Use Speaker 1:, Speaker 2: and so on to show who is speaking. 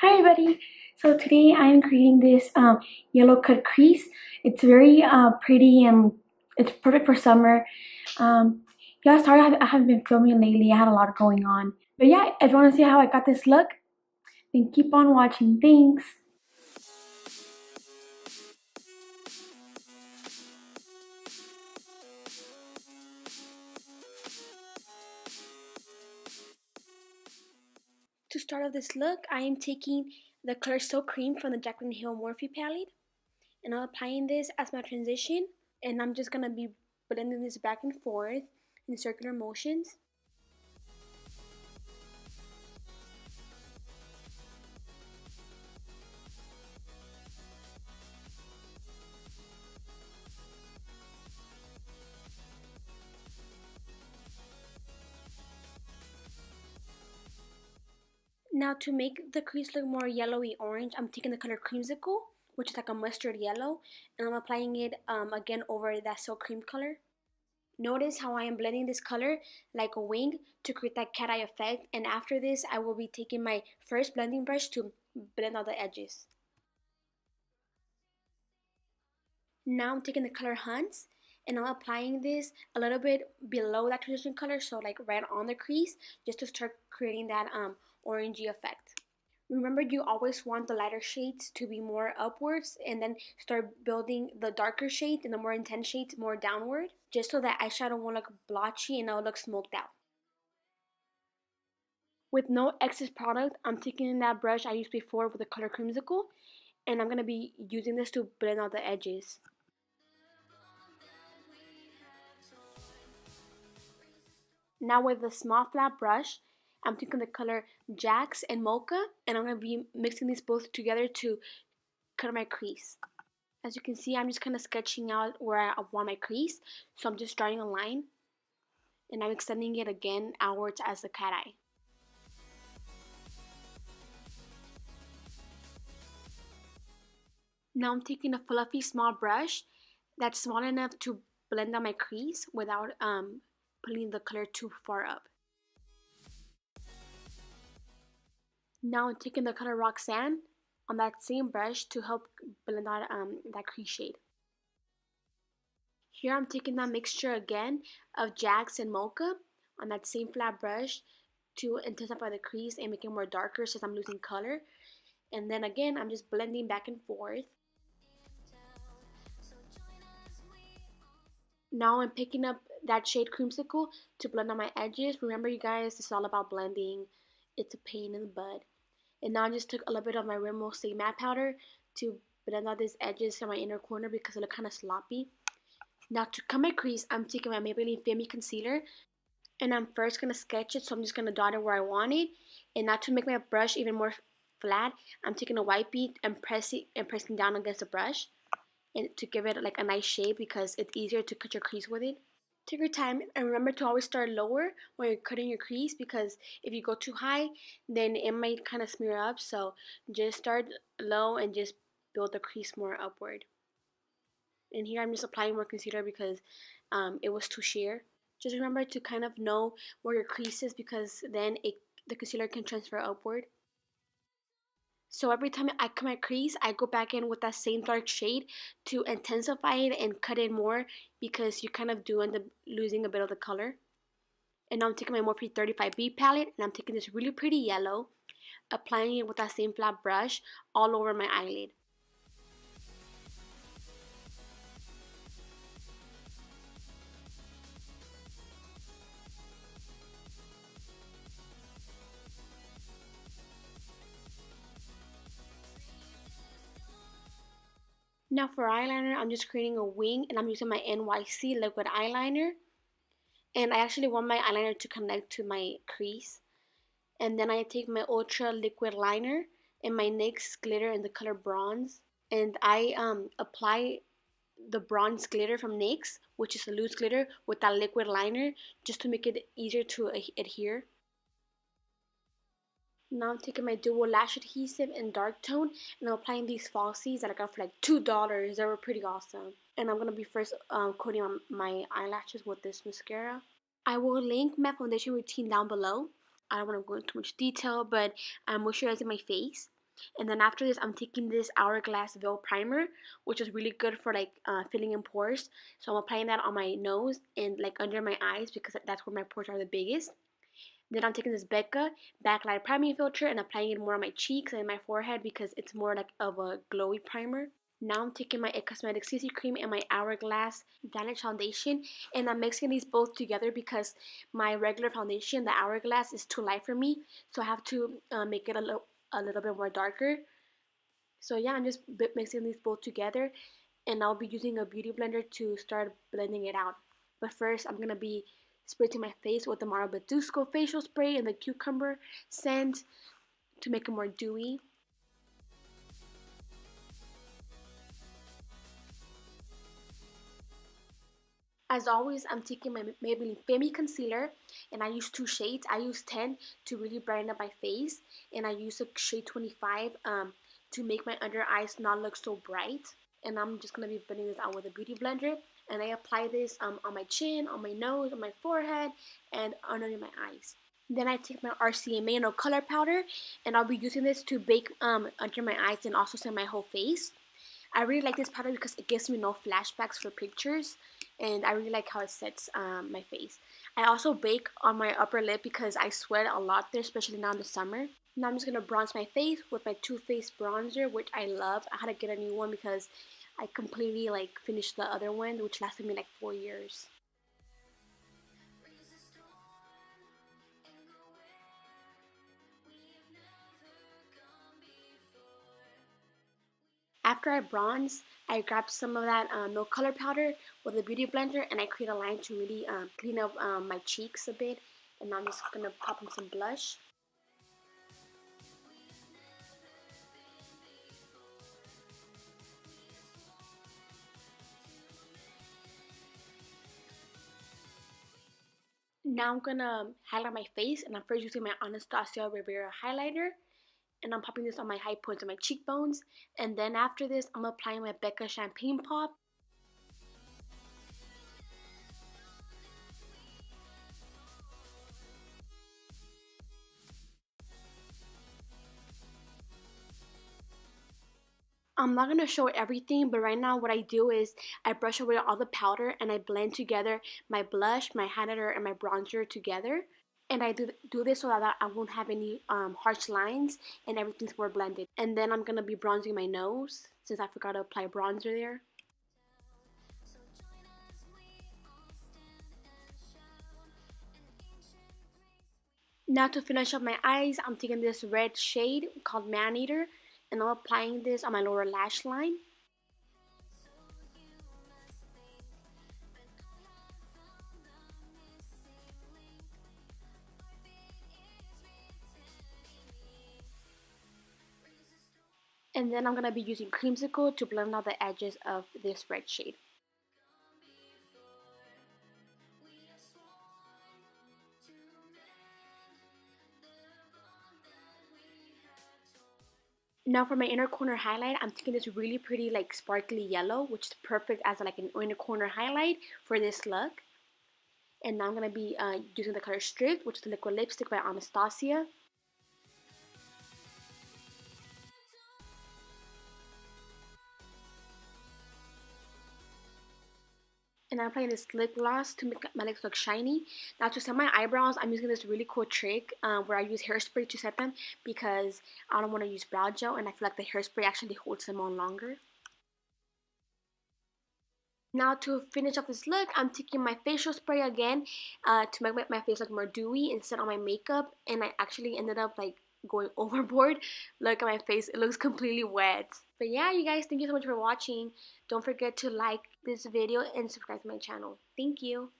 Speaker 1: Hi everybody! So today I'm creating this yellow cut crease. It's very pretty and it's perfect for summer. Yeah, sorry I haven't been filming lately. I had a lot going on. But yeah, if you want to see how I got this look, then keep on watching. Thanks! To start off this look, I am taking the color Silkcreme from the Jaclyn Hill Morphe palette. And I'm applying this as my transition. And I'm just going to be blending this back and forth in circular motions. Now to make the crease look more yellowy orange, I'm taking the color Creamsicle, which is like a mustard yellow, and I'm applying it again over that Silk Cream color. Notice how I am blending this color like a wing to create that cat eye effect, and after this I will be taking my first blending brush to blend out the edges. Now I'm taking the color Hunts and I'm applying this a little bit below that transition color, so like right on the crease, just to start creating that orangey effect. Remember, you always want the lighter shades to be more upwards and then start building the darker shades and the more intense shades more downward, just so that eyeshadow won't look blotchy and it'll look smoked out. With no excess product, I'm taking that brush I used before with the color Creamsicle, and I'm going to be using this to blend out the edges. Now with the small flat brush, I'm taking the color Jacz and Mocha, and I'm going to be mixing these both together to cut my crease. As you can see, I'm just kind of sketching out where I want my crease, so I'm just drawing a line, and I'm extending it again outwards as a cat eye. Now I'm taking a fluffy small brush that's small enough to blend out my crease without putting the color too far up. Now I'm taking the color Roxanne on that same brush to help blend out that crease shade. Here I'm taking that mixture again of Jacz and Mocha on that same flat brush to intensify the crease and make it more darker since I'm losing color. And then again, I'm just blending back and forth. Now I'm picking up that shade Creamsicle to blend on my edges. Remember, you guys, this is all about blending. It's a pain in the butt. And now I just took a little bit of my Rimmel Stay Matte Powder to blend out these edges in my inner corner because they look kind of sloppy. Now to cut my crease, I'm taking my Maybelline Fit Me Concealer, and I'm first going to sketch it, so I'm just going to dot it where I want it. And now to make my brush even more flat, I'm taking a white bead and pressing down against the brush, and to give it like a nice shape because it's easier to cut your crease with it. Take your time and remember to always start lower when you're cutting your crease, because if you go too high, then it might kind of smear up. So just start low and just build the crease more upward. And here I'm just applying more concealer because it was too sheer. Just remember to kind of know where your crease is, because then the concealer can transfer upward. So every time I cut my crease, I go back in with that same dark shade to intensify it and cut it more, because you kind of do end up losing a bit of the color. And now I'm taking my Morphe 35B palette, and I'm taking this really pretty yellow, applying it with that same flat brush all over my eyelid. Now for eyeliner, I'm just creating a wing, and I'm using my NYC liquid eyeliner. And I actually want my eyeliner to connect to my crease. And then I take my Ultra liquid liner and my NYX glitter in the color bronze. And I apply the bronze glitter from NYX, which is a loose glitter, with that liquid liner just to make it easier to adhere. Now I'm taking my dual lash adhesive in dark tone, and I'm applying these falsies that I got for like $2. They were pretty awesome. And I'm going to be first coating on my eyelashes with this mascara. I will link my foundation routine down below. I don't want to go into too much detail, but I'm moisturizing my face. And then after this, I'm taking this Hourglass Veil Primer, which is really good for like filling in pores. So I'm applying that on my nose and like under my eyes because that's where my pores are the biggest. Then I'm taking this Becca Backlight Priming Filter and applying it more on my cheeks and my forehead because it's more like of a glowy primer. Now I'm taking my Cosmetics CC Cream and my Hourglass Vanish Foundation, and I'm mixing these both together because my regular foundation, the Hourglass, is too light for me, so I have to make it a little bit more darker. So yeah, I'm just mixing these both together, and I'll be using a beauty blender to start blending it out. But first, I'm gonna be spritzing my face with the Badesqu facial spray and the cucumber scent to make it more dewy. As always, I'm taking my Maybelline Fit Me Concealer, and I use two shades. I use 10 to really brighten up my face, and I use a shade 25 to make my under eyes not look so bright. And I'm just going to be blending this out with a beauty blender, and I apply this on my chin, on my nose, on my forehead, and under my eyes. Then I take my RCMA No Color Powder, and I'll be using this to bake under my eyes and also set my whole face. I really like this powder because it gives me no flashbacks for pictures, and I really like how it sets my face. I also bake on my upper lip because I sweat a lot there, especially now in the summer. Now I'm just going to bronze my face with my TooFaced Bronzer, which I love. I had to get a new one because I completely like finished the other one, which lasted me like 4 years. After I bronze, I grab some of that no color powder with a beauty blender, and I create a line to really clean up my cheeks a bit. And now I'm just gonna pop in some blush. Now I'm gonna highlight my face, and I'm first using my Anastasia Riviera Highlighter, and I'm popping this on my high points of my cheekbones. And then after this, I'm applying my Becca Champagne Pop. I'm not going to show everything, but right now what I do is I brush away all the powder and I blend together my blush, my highlighter, and my bronzer together. And I do this so that I won't have any harsh lines and everything's more blended. And then I'm going to be bronzing my nose since I forgot to apply bronzer there. Now to finish up my eyes, I'm taking this red shade called Maneater, and I'm applying this on my lower lash line. And then I'm going to be using creamsicle to blend out the edges of this red shade. Now for my inner corner highlight, I'm taking this really pretty like sparkly yellow, which is perfect as like an inner corner highlight for this look. And now I'm going to be using the color Strict, which is the liquid lipstick by Anastasia. And I'm applying this lip gloss to make my lips look shiny. Now to set my eyebrows, I'm using this really cool trick where I use hairspray to set them because I don't want to use brow gel, and I feel like the hairspray actually holds them on longer. Now to finish off this look, I'm taking my facial spray again to make my face look more dewy instead of my makeup, and I actually ended up like going overboard. Look at my face, it looks completely wet. But yeah, you guys, thank you so much for watching. Don't forget to like this video and subscribe to my channel. Thank you.